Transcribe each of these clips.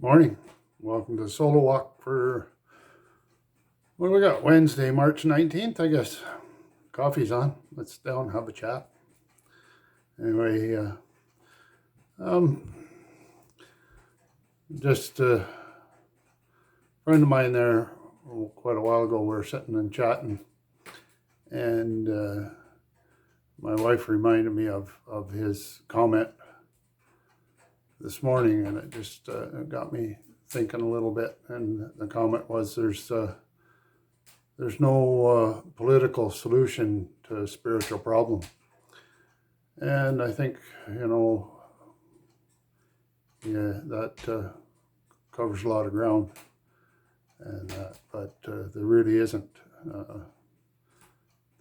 Morning. Welcome to the solo walk for, what do we got? Wednesday, March 19th, I guess. Coffee's on. Let's sit down, have a chat. Anyway, just a friend of mine there quite a while ago, we were sitting and chatting, and my wife reminded me of his comment this morning, and it just got me thinking a little bit. And the comment was, there's no political solution to a spiritual problem. And I think, that covers a lot of ground, and but there really isn't.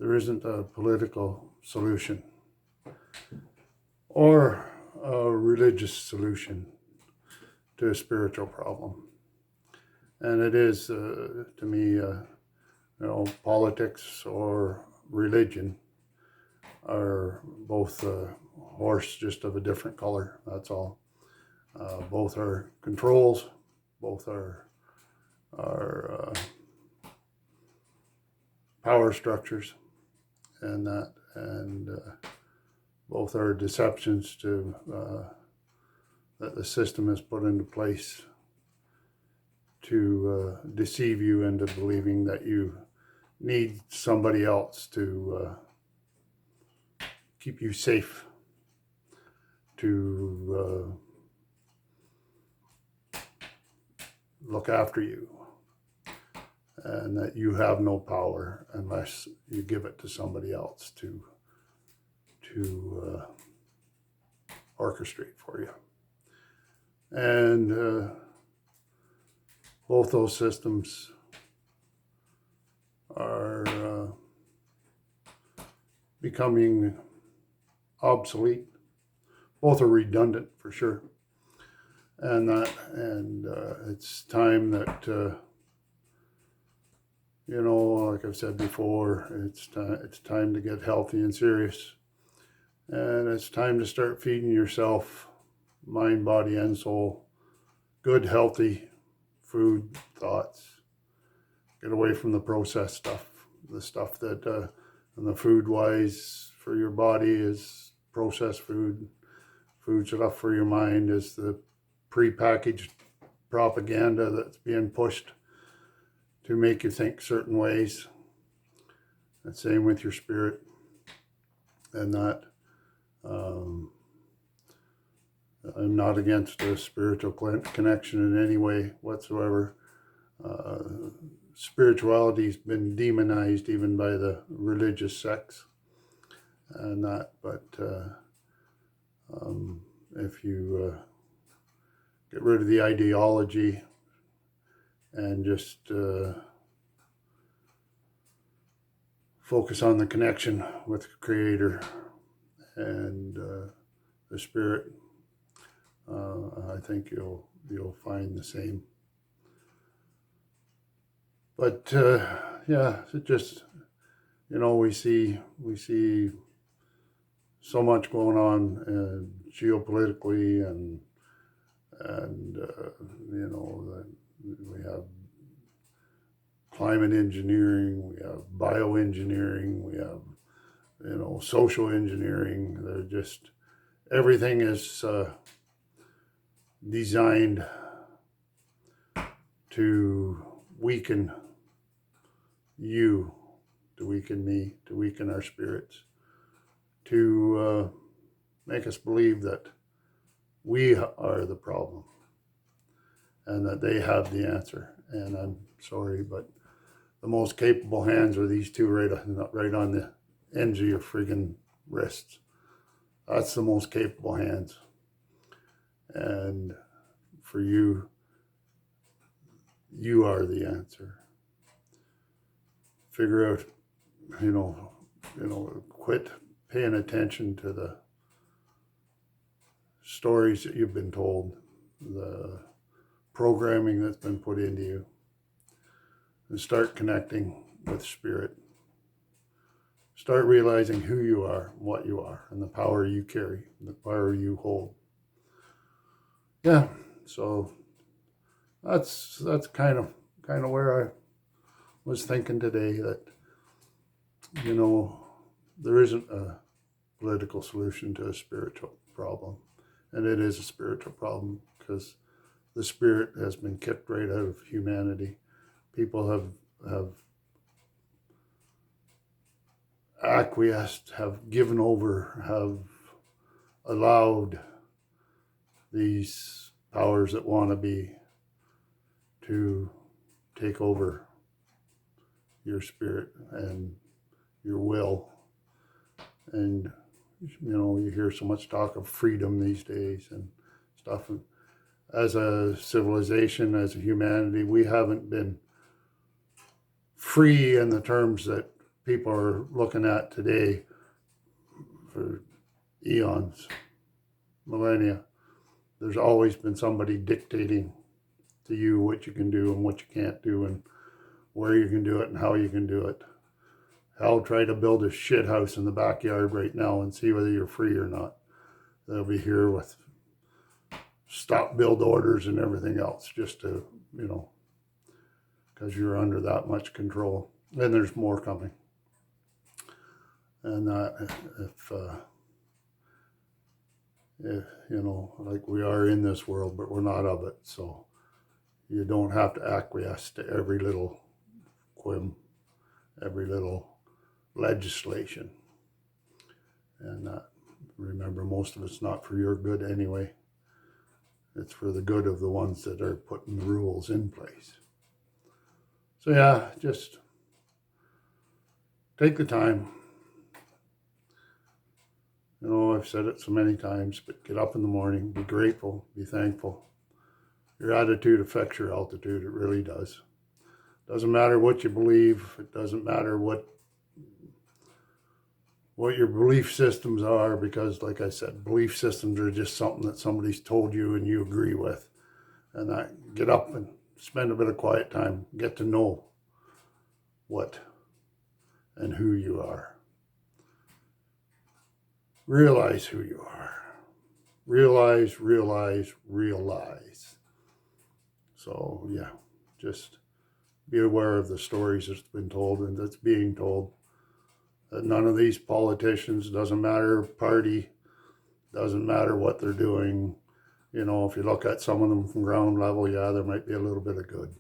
There isn't a political solution or a religious solution to a spiritual problem. And it is, to me, politics or religion are both a horse, just of a different color, that's all. Both are controls, both are power structures, and both are deceptions that the system has put into place to deceive you into believing that you need somebody else to keep you safe, to look after you, and that you have no power unless you give it to somebody else to orchestrate for you. And both those systems are becoming obsolete. Both are redundant, for sure. And it's time that like I've said before, it's time to get healthy and serious, and it's time to start feeding yourself, mind, body, and soul, good, healthy food, thoughts. Get away from the processed stuff, the stuff that and the food wise for your body is processed food. Food stuff for your mind is the prepackaged propaganda that's being pushed to make you think certain ways. The same with your spirit, and that I'm not against a spiritual connection in any way whatsoever. Spirituality's been demonized even by the religious sects, and that. But if you get rid of the ideology and just focus on the connection with the Creator and the Spirit, I think you'll find the same. But it just, we see so much going on geopolitically, and we have climate engineering, we have bioengineering, we have social engineering. They're just, everything is designed to weaken you, to weaken me, to weaken our spirits, to make us believe that we are the problem and that they have the answer. And I'm sorry, but the most capable hands are these two right on the ends of your friggin' wrists. That's the most capable hands. And for you, you are the answer. Figure out, quit paying attention to the stories that you've been told, the programming that's been put into you, and start connecting with Spirit. Start realizing who you are, what you are, and the power you carry, the power you hold. Yeah, so that's kind of where I was thinking today, that, you know, there isn't a political solution to a spiritual problem. And it is a spiritual problem, because the spirit has been kicked right out of humanity. People have acquiesced, have given over, have allowed these powers that want to be to take over your spirit and your will. And, you know, you hear so much talk of freedom these days and stuff. And as a civilization, as a humanity, we haven't been free in the terms that people are looking at today for eons, millennia. There's always been somebody dictating to you what you can do and what you can't do, and where you can do it and how you can do it. Hell, try to build a shit house in the backyard right now and see whether you're free or not. They'll be here with stop build orders and everything else, just to, you know, because you're under that much control. And there's more coming. And if you know, like, we are in this world, but we're not of it. So you don't have to acquiesce to every little whim, every little legislation. And remember, most of it's not for your good anyway. It's for the good of the ones that are putting the rules in place. So yeah, just take the time. You know, I've said it so many times, but get up in the morning, be grateful, be thankful. Your attitude affects your altitude. It really does. Doesn't matter what you believe. It doesn't matter what your belief systems are, because, like I said, belief systems are just something that somebody's told you and you agree with. And get up and spend a bit of quiet time. Get to know what and who you are. Realize who you are. Realize. So, yeah, just be aware of the stories that's been told and that's being told. That none of these politicians, doesn't matter party, doesn't matter what they're doing. You know, if you look at some of them from ground level, yeah, there might be a little bit of good.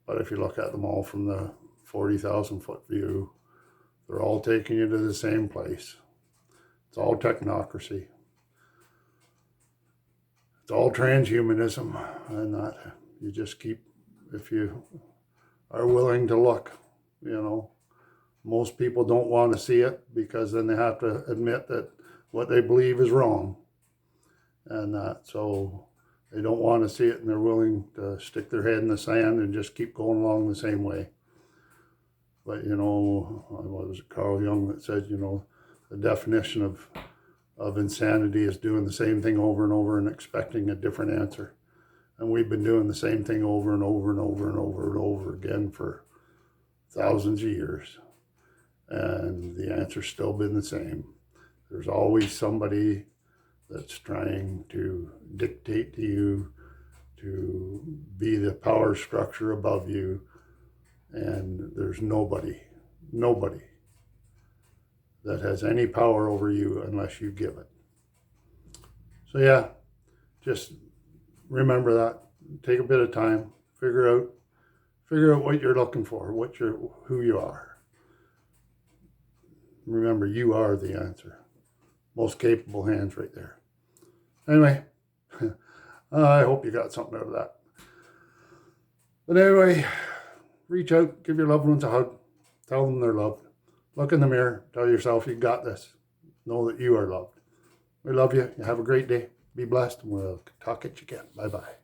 But if you look at them all from the 40,000 foot view, they're all taking you to the same place. It's all technocracy. It's all transhumanism. And that you just keep, if you are willing to look, you know. Most people don't want to see it, because then they have to admit that what they believe is wrong. And so they don't want to see it, and they're willing to stick their head in the sand and just keep going along the same way. But, you know, what was it, Carl Jung that said, you know, the definition of insanity is doing the same thing over and over and expecting a different answer. And we've been doing the same thing over and over and over and over and over again for thousands of years. And the answer's still been the same. There's always somebody that's trying to dictate to you, to be the power structure above you. And there's nobody that has any power over you unless you give it. So yeah, just remember that. Take a bit of time, figure out what you're looking for, who you are. Remember, you are the answer. Most capable hands right there. Anyway, I hope you got something out of that. But anyway, reach out, give your loved ones a hug, tell them they're loved. Look in the mirror, tell yourself you got this. Know that you are loved. We love you. You have a great day. Be blessed, and we'll talk at you again. Bye-bye.